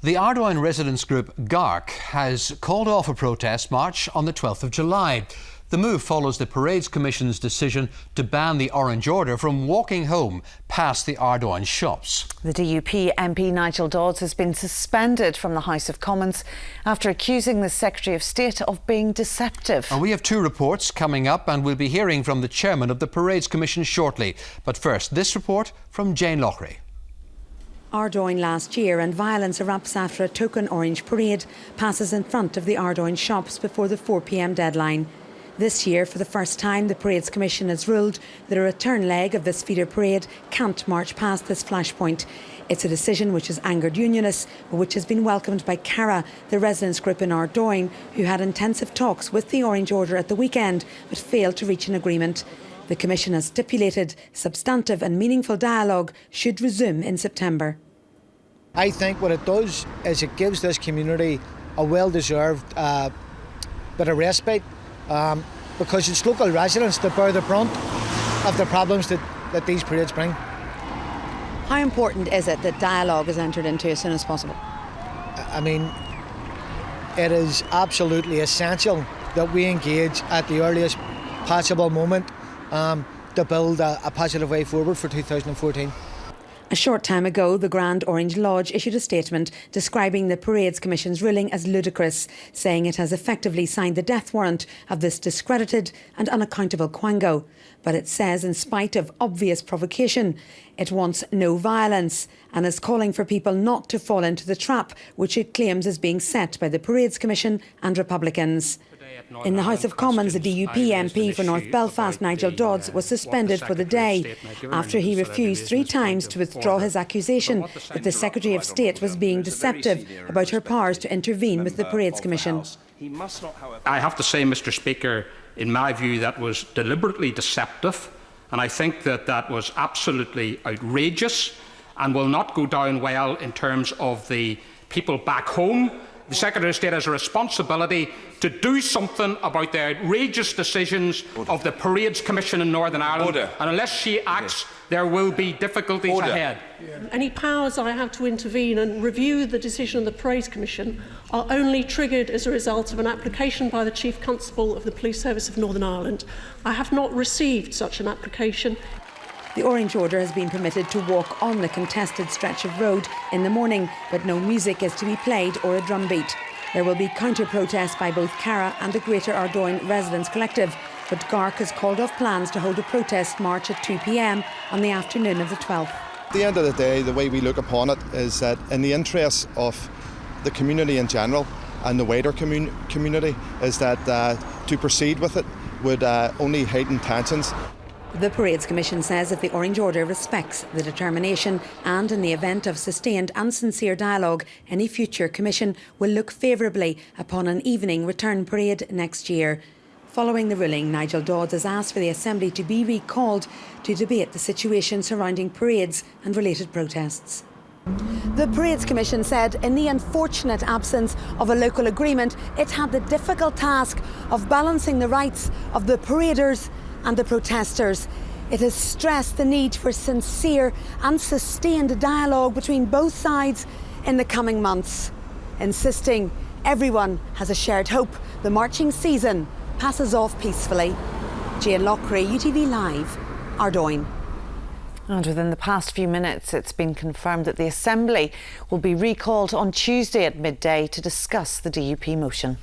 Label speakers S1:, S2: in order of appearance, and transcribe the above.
S1: The Ardoyne residents group GARC has called off a protest march on the 12th of July. The move follows the Parades Commission's decision to ban the Orange Order from walking home past the Ardoyne shops.
S2: The DUP MP Nigel Dodds has been suspended from the House of Commons after accusing the Secretary of State of being deceptive.
S1: And we have two reports coming up, and we'll be hearing from the chairman of the Parades Commission shortly. But first, this report from Jane Loughrey.
S3: Ardoyne last year, and violence erupts after a token orange parade passes in front of the Ardoyne shops before the 4 p.m. deadline. This year, for the first time, the Parades Commission has ruled that a return leg of this feeder parade can't march past this flashpoint. It's a decision which has angered unionists, but which has been welcomed by CARA, the residents group in Ardoyne, who had intensive talks with the Orange Order at the weekend, but failed to reach an agreement. The Commission has stipulated substantive and meaningful dialogue should resume in September.
S4: I think what it does is it gives this community a well-deserved bit of respite, because it's local residents that bear the brunt of the problems that these parades bring.
S3: How important is it that dialogue is entered into as soon as possible?
S4: I mean, it is absolutely essential that we engage at the earliest possible moment to build a positive way forward for 2014.
S3: A short time ago, the Grand Orange Lodge issued a statement describing the Parades Commission's ruling as ludicrous, saying it has effectively signed the death warrant of this discredited and unaccountable quango. But it says, in spite of obvious provocation, it wants no violence and is calling for people not to fall into the trap which it claims is being set by the Parades Commission and Republicans. In the House of Commons, the DUP MP for North Belfast, Nigel Dodds, was suspended for the day after he refused 3 times to withdraw his accusation that the Secretary of State was being deceptive about her powers to intervene with the Parades Commission.
S5: I have to say, Mr. Speaker, in my view, that was deliberately deceptive, and I think that was absolutely outrageous and will not go down well in terms of the people back home. The Secretary of State has a responsibility to do something about the outrageous decisions of the Parades Commission in Northern Ireland. And unless she acts, there will be difficulties ahead.
S6: Any powers I have to intervene and review the decision of the Parades Commission are only triggered as a result of an application by the Chief Constable of the Police Service of Northern Ireland. I have not received such an application.
S3: The Orange Order has been permitted to walk on the contested stretch of road in the morning, but no music is to be played or a drumbeat. There will be counter-protests by both CARA and the Greater Ardoyne Residents Collective, but GARC has called off plans to hold a protest march at 2 p.m. on the afternoon of the 12th.
S7: At the end of the day, the way we look upon it is that in the interests of the community in general and the wider community is that to proceed with it would only heighten tensions.
S3: The Parades Commission says if the Orange Order respects the determination and in the event of sustained and sincere dialogue, any future commission will look favourably upon an evening return parade next year. Following the ruling, Nigel Dodds has asked for the Assembly to be recalled to debate the situation surrounding parades and related protests. The Parades Commission said in the unfortunate absence of a local agreement, it had the difficult task of balancing the rights of the paraders and the protesters. It has stressed the need for sincere and sustained dialogue between both sides in the coming months, insisting everyone has a shared hope the marching season passes off peacefully. Jane Loughrey, UTV Live, Ardoyne.
S2: And within the past few minutes, it's been confirmed that the Assembly will be recalled on Tuesday at midday to discuss the DUP motion.